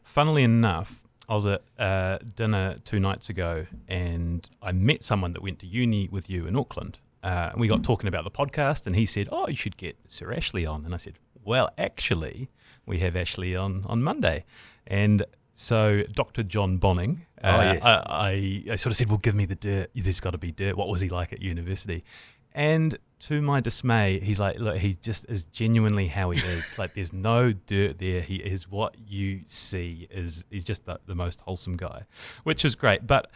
Funnily enough, I was at dinner 2 nights ago and I met someone that went to uni with you in Auckland. And we got talking about the podcast and he said, "Oh, you should get Sir Ashley on." And I said, "Well, actually, we have Ashley on Monday." And so Dr. John Bonning, Yes. I sort of said, "Well, give me the dirt. There's got to be dirt. What was he like at university?" And to my dismay, he's like, look, he just is genuinely how he is. Like, there's no dirt there. He is what you see. He's just the most wholesome guy, which is great. But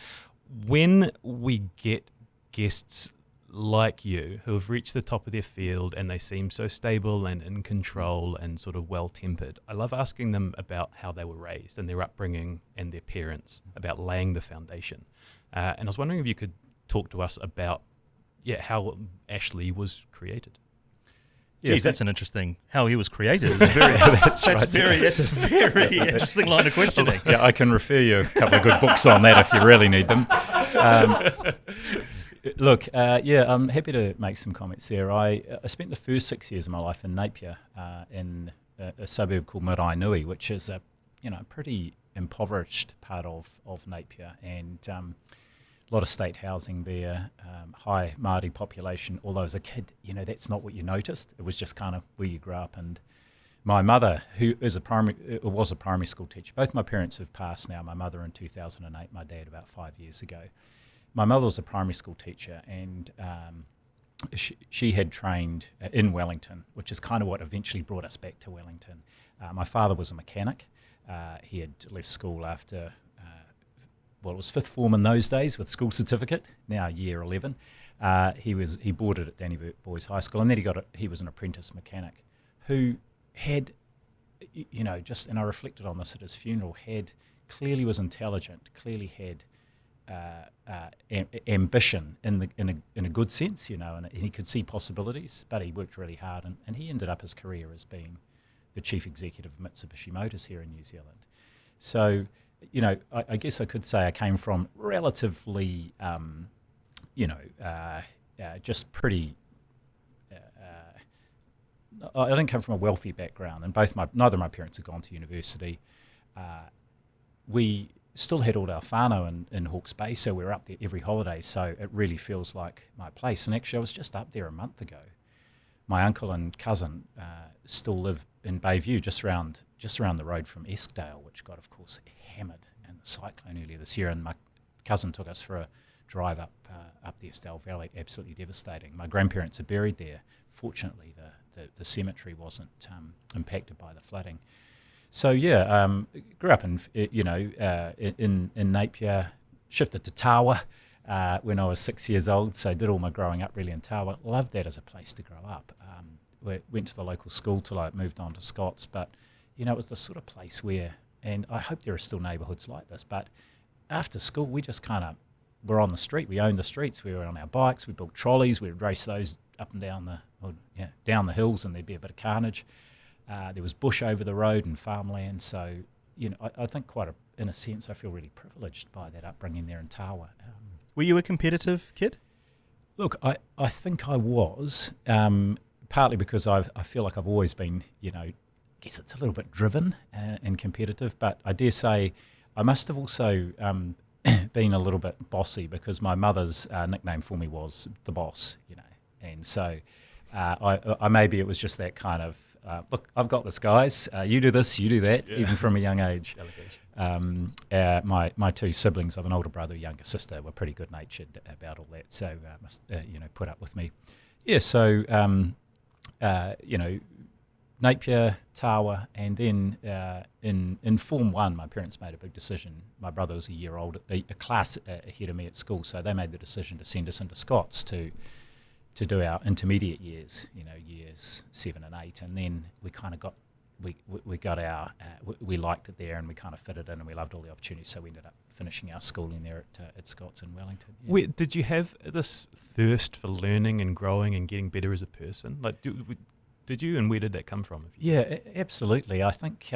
when we get guests like you who have reached the top of their field and they seem so stable and in control and sort of well-tempered, I love asking them about how they were raised and their upbringing and their parents, about laying the foundation. And I was wondering if you could talk to us about how Ashley was created. Geez, that's an interesting, how he was created. Is a very, that's a very interesting line of questioning. Yeah, I can refer you a couple of good books on that if you really need them. Look, I'm happy to make some comments there. I spent the first 6 years of my life in Napier, in a suburb called Maraenui, which is a pretty impoverished part of Napier, and a lot of state housing there, high Māori population. Although as a kid, that's not what you noticed. It was just kind of where you grew up. And my mother, who was a primary school teacher, both my parents have passed now. My mother in 2008, my dad about 5 years ago. My mother was a primary school teacher, and she had trained in Wellington, which is kind of what eventually brought us back to Wellington. My father was a mechanic. He had left school after, it was fifth form in those days with school certificate, now year 11. He boarded at Danny Boys High School, and then he was an apprentice mechanic who had, and I reflected on this at his funeral, clearly was intelligent, clearly had ambition in a good sense, and he could see possibilities, but he worked really hard, and he ended up his career as being the chief executive of Mitsubishi Motors here in New Zealand. So, I guess I could say I came from relatively, just pretty. I didn't come from a wealthy background, and neither of my parents had gone to university. We still had all our whānau in Hawke's Bay, so we were up there every holiday, so it really feels like my place. And actually, I was just up there a month ago. My uncle and cousin still live in Bayview, just around the road from Eskdale, which got, of course, hammered in the cyclone earlier this year. And my cousin took us for a drive up the Eskdale Valley, absolutely devastating. My grandparents are buried there. Fortunately, the cemetery wasn't impacted by the flooding. So grew up in Napier, shifted to Tawa when I was 6 years old. So did all my growing up really in Tawa. Loved that as a place to grow up. Went to the local school till I moved on to Scots, but it was the sort of place where, and I hope there are still neighbourhoods like this, but after school we just kind of were on the street. We owned the streets. We were on our bikes. We built trolleys. We would race those up and down the hills, and there'd be a bit of carnage. There was bush over the road and farmland, so I think in a sense I feel really privileged by that upbringing there in Tawa. Were you a competitive kid? Look, I think I was, partly because I feel like I've always been, I guess it's a little bit driven and competitive, but I dare say I must have also been a little bit bossy, because my mother's nickname for me was the boss, and so I maybe it was just that kind of, look, I've got this, guys. You do this, you do that, even from a young age. My two siblings, I have an older brother, a younger sister, were pretty good-natured about all that, so must put up with me. Yeah, so Napier, Tawa, and then in Form 1, my parents made a big decision. My brother was a year older, a class ahead of me at school, so they made the decision to send us into Scots to do our intermediate years, years 7 and 8, and then we kind of got we liked it there, and we kind of fitted in, and we loved all the opportunities, so we ended up finishing our schooling there at Scots in Wellington. Yeah. Did you have this thirst for learning and growing and getting better as a person? Like, did you, and where did that come from? Yeah, absolutely. I think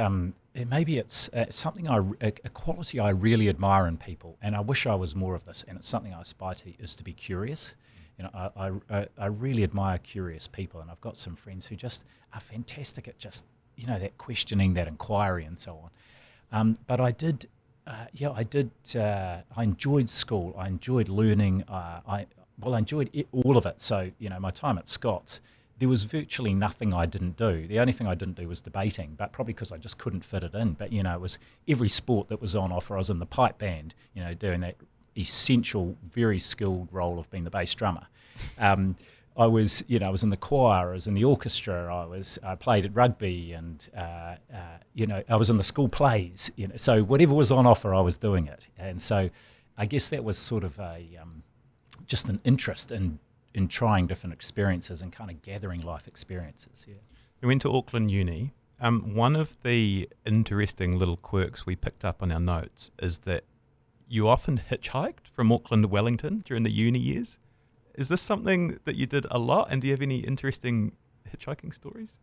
maybe it's something a quality I really admire in people, and I wish I was more of this, and it's something I aspire to, is to be curious. I really admire curious people, and I've got some friends who just are fantastic at just, that questioning, that inquiry, and so on. But I did, I enjoyed school. I enjoyed learning. I enjoyed all of it. So, my time at Scott's, there was virtually nothing I didn't do. The only thing I didn't do was debating, but probably because I just couldn't fit it in. But, it was every sport that was on offer. I was in the pipe band, doing that essential, very skilled role of being the bass drummer. I was in the choir, I was in the orchestra, I played at rugby, and I was in the school plays. So whatever was on offer, I was doing it. And so, I guess that was sort of just an interest in trying different experiences and kind of gathering life experiences. Yeah. We went to Auckland Uni. One of the interesting little quirks we picked up on our notes is that you often hitchhiked from Auckland to Wellington during the uni years. Is this something that you did a lot? And do you have any interesting hitchhiking stories?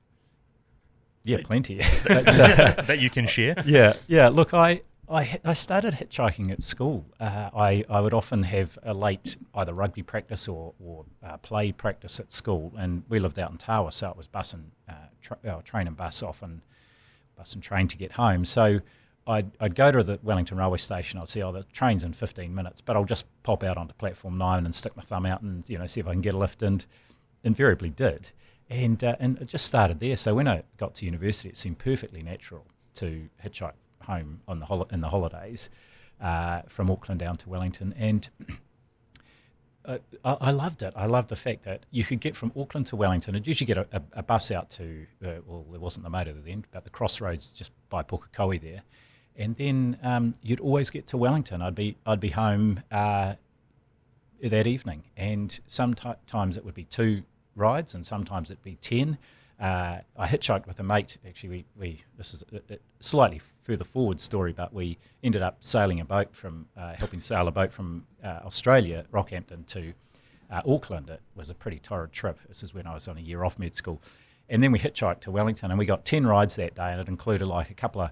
Yeah, plenty. That you can share? Yeah. Look, I started hitchhiking at school. I would often have a late either rugby practice or play practice at school, and we lived out in Tawa, so it was train and bus often, bus and train to get home. So I'd go to the Wellington railway station. I'd see, the train's in 15 minutes, but I'll just pop out onto platform 9 and stick my thumb out and see if I can get a lift, and invariably did. And it just started there. So when I got to university, it seemed perfectly natural to hitchhike home in the holidays from Auckland down to Wellington, and I loved it. I loved the fact that you could get from Auckland to Wellington. I'd usually get a bus out to there wasn't the motor then, but the crossroads just by Pukekohe there, and then you'd always get to Wellington. I'd be home that evening, and sometimes it would be 2 rides, and sometimes it'd be 10. I hitchhiked with a mate. Actually, this is a slightly further forward story, but we ended up sailing a boat helping sail a boat from Australia, Rockhampton, to Auckland. It was a pretty torrid trip. This is when I was on a year off med school. And then we hitchhiked to Wellington, and we got 10 rides that day, and it included like a couple of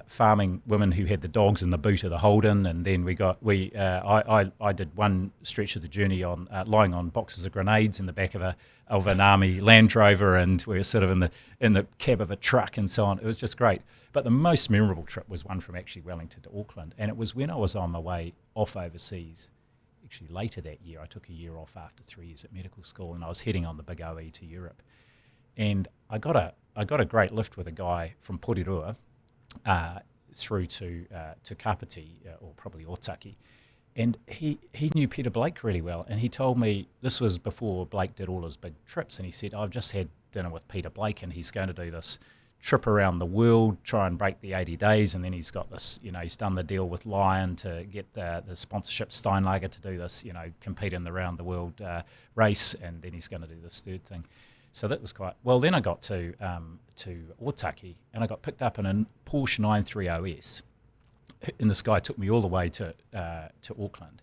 farming women who had the dogs in the boot of the Holden, and then I did one stretch of the journey on lying on boxes of grenades in the back of an army Land Rover, and we were sort of in the cab of a truck and so on. It was just great. But the most memorable trip was one from actually Wellington to Auckland, and it was when I was on my way off overseas. Actually, later that year, I took a year off after 3 years at medical school, and I was heading on the big OE to Europe, and I got a great lift with a guy from Porirua through to Kapiti, or probably Otaki, and he knew Peter Blake really well, and he told me this was before Blake did all his big trips, and he said, I've just had dinner with Peter Blake, and he's going to do this trip around the world, try and break the 80 days, and then he's got this, he's done the deal with Lion to get the sponsorship Steinlager to do this, compete in the round the world race, and then he's going to do this third thing. So that was quite well. Then I got to Otaki, and I got picked up in a Porsche 930S, and this guy took me all the way to Auckland.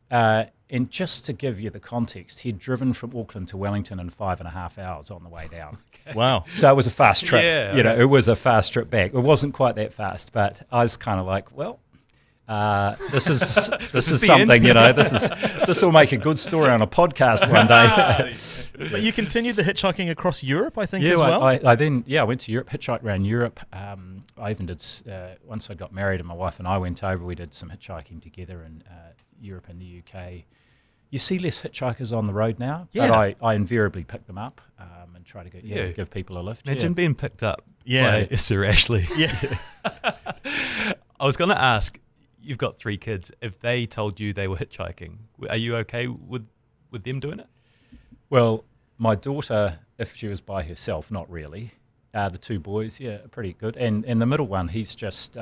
And just to give you the context, he'd driven from Auckland to Wellington in 5.5 hours on the way down. Okay. Wow! So it was a fast trip. Yeah, it was a fast trip back. It wasn't quite that fast, but I was kind of like, well. This is something, this will make a good story on a podcast one day. But you continued the hitchhiking across Europe, I think, as well. I went to Europe, hitchhiked around Europe. I even did once I got married and my wife and I went over. We did some hitchhiking together in Europe and the UK. You see less hitchhikers on the road now, but I invariably pick them up and try to give people a lift. Imagine being picked up by Sir Ashley. Yeah. I was going to ask. You've got 3 kids. If they told you they were hitchhiking, are you okay with them doing it? Well, my daughter, if she was by herself, not really. The 2 boys, are pretty good. And the middle one, he's just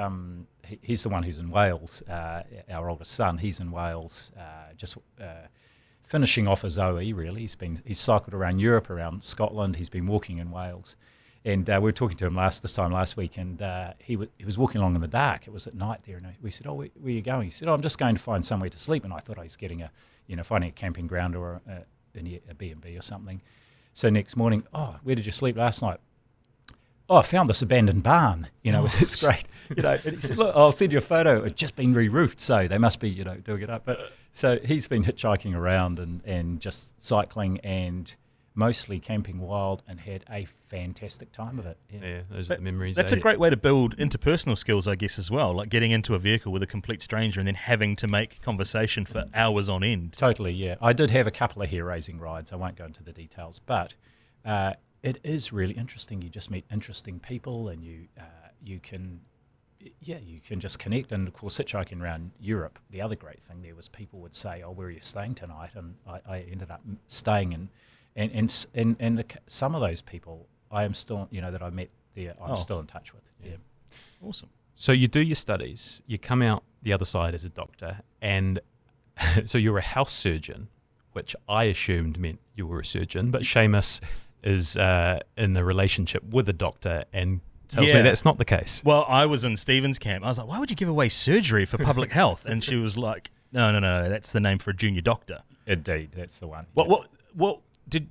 he's the one who's in Wales. Our oldest son, he's in Wales, just finishing off his OE. Really, he's cycled around Europe, around Scotland. He's been walking in Wales. And we were talking to him this time last week, and he was walking along in the dark. It was at night there, and we said, where are you going? He said, I'm just going to find somewhere to sleep. And I thought I was getting finding a camping ground or a B&B or something. So next morning, where did you sleep last night? I found this abandoned barn. It's great. And he said, look, I'll send you a photo. It's just been re-roofed, so they must be, doing it up. But so he's been hitchhiking around and just cycling and mostly camping wild, and had a fantastic time of it. Yeah, those are the memories. That's a great way to build interpersonal skills, I guess, as well. Like getting into a vehicle with a complete stranger and then having to make conversation for hours on end. Totally, yeah. I did have a couple of hair-raising rides. I won't go into the details, but it is really interesting. You just meet interesting people, and you can just connect. And of course, hitchhiking around Europe, the other great thing there was people would say, "Oh, where are you staying tonight?" And I ended up staying in. And some of those people I am still, that I met there, I'm still in touch with. Yeah. Awesome. So you do your studies, you come out the other side as a doctor, and so you're a house surgeon, which I assumed meant you were a surgeon, but Seamus is in a relationship with a doctor and tells me that's not the case. Well, I was in Stephen's camp. I was like, why would you give away surgery for public health? And she was like, no, that's the name for a junior doctor. Indeed, that's the one.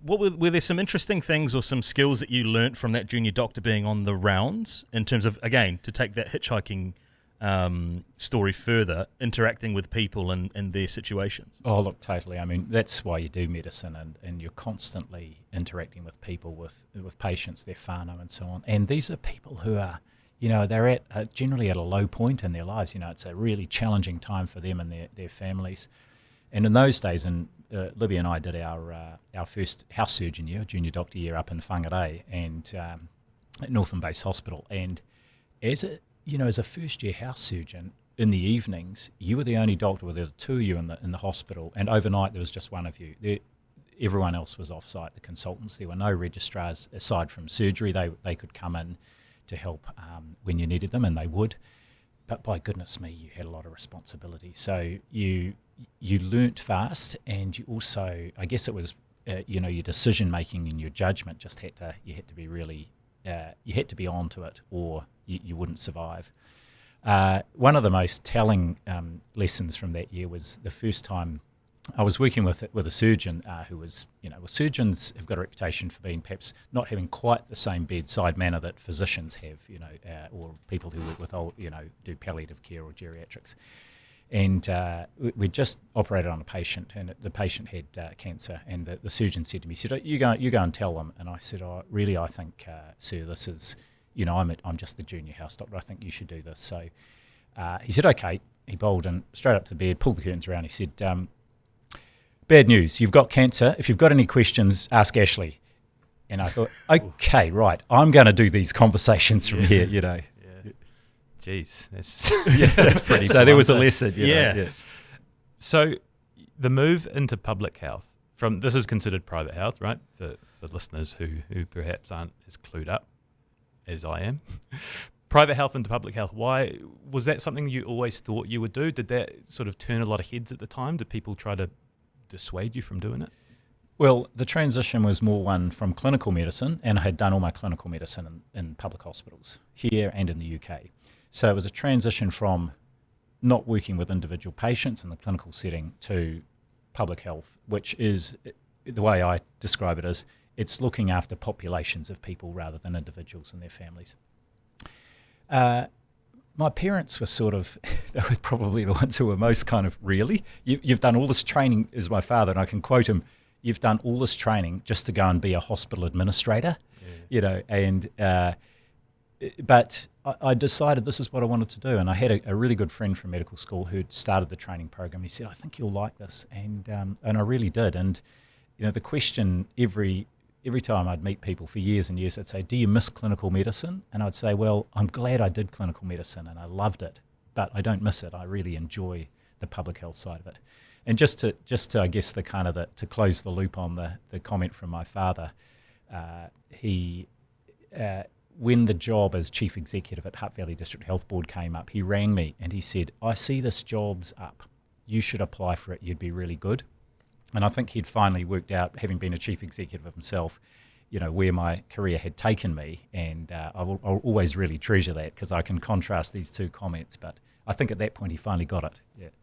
Were there some interesting things or some skills that you learnt from that junior doctor being on the rounds in terms of, again, to take that hitchhiking story further, interacting with people and their situations? Oh, look, totally. I mean, that's why you do medicine, and you're constantly interacting with people, with patients, their whānau and so on. And these are people who are, they're at generally at a low point in their lives. It's a really challenging time for them and their families. And in those days, Libby and I did our first house surgeon year, junior doctor year, up in Whangarei and at Northern Base Hospital. And as a first year house surgeon, in the evenings, you were the only doctor. There were two of you in the hospital, and overnight there was just one of you. Everyone else was off site. The consultants. There were no registrars aside from surgery. They could come in to help when you needed them, and they would. But by goodness me, you had a lot of responsibility. So you learnt fast, and you also, I guess it was, your decision making and your judgment just had to be really, you had to be onto it, or you wouldn't survive. One of the most telling lessons from that year was the first time I was working with a surgeon who was, surgeons have got a reputation for being perhaps not having quite the same bedside manner that physicians have, or people who work with do palliative care or geriatrics. And we just operated on a patient, and the patient had cancer. And the surgeon said to me, he said, you go and tell them. And I said, oh, really, I think, sir, this is, I'm just the junior house doctor. I think you should do this. So he said, okay. He bowled in straight up to the bed, pulled the curtains around. He said, bad news, you've got cancer. If you've got any questions, ask Ashley. And I thought, okay, right, I'm going to do these conversations from here, Yeah. Jeez, that's pretty. So there was a lesson. Yeah. So the move into public health this is considered private health, right? For listeners who perhaps aren't as clued up as I am. Private health into public health. Why was that something you always thought you would do? Did that sort of turn a lot of heads at the time? Did people try to dissuade you from doing it? Well, the transition was more one from clinical medicine, and I had done all my clinical medicine in public hospitals here and in the UK. So it was a transition from not working with individual patients in the clinical setting to public health, which is, the way I describe it is, it's looking after populations of people rather than individuals and their families. My parents were they were probably the ones who were most kind of, really? You've done all this training, is my father, and I can quote him, you've done all this training just to go and be a hospital administrator, but I decided this is what I wanted to do. And I had a really good friend from medical school who'd started the training program. He said, I think you'll like this. And I really did. And, the question every time I'd meet people for years and years, I'd say, do you miss clinical medicine? And I'd say, well, I'm glad I did clinical medicine and I loved it, but I don't miss it. I really enjoy the public health side of it. And just to I guess, to close the loop on the comment from my father, when the job as chief executive at Hutt Valley District Health Board came up, he rang me and he said, I see this job's up. You should apply for it. You'd be really good. And I think he'd finally worked out, having been a chief executive of himself, where my career had taken me. And I'll always really treasure that because I can contrast these two comments. But I think at that point he finally got it. Yeah.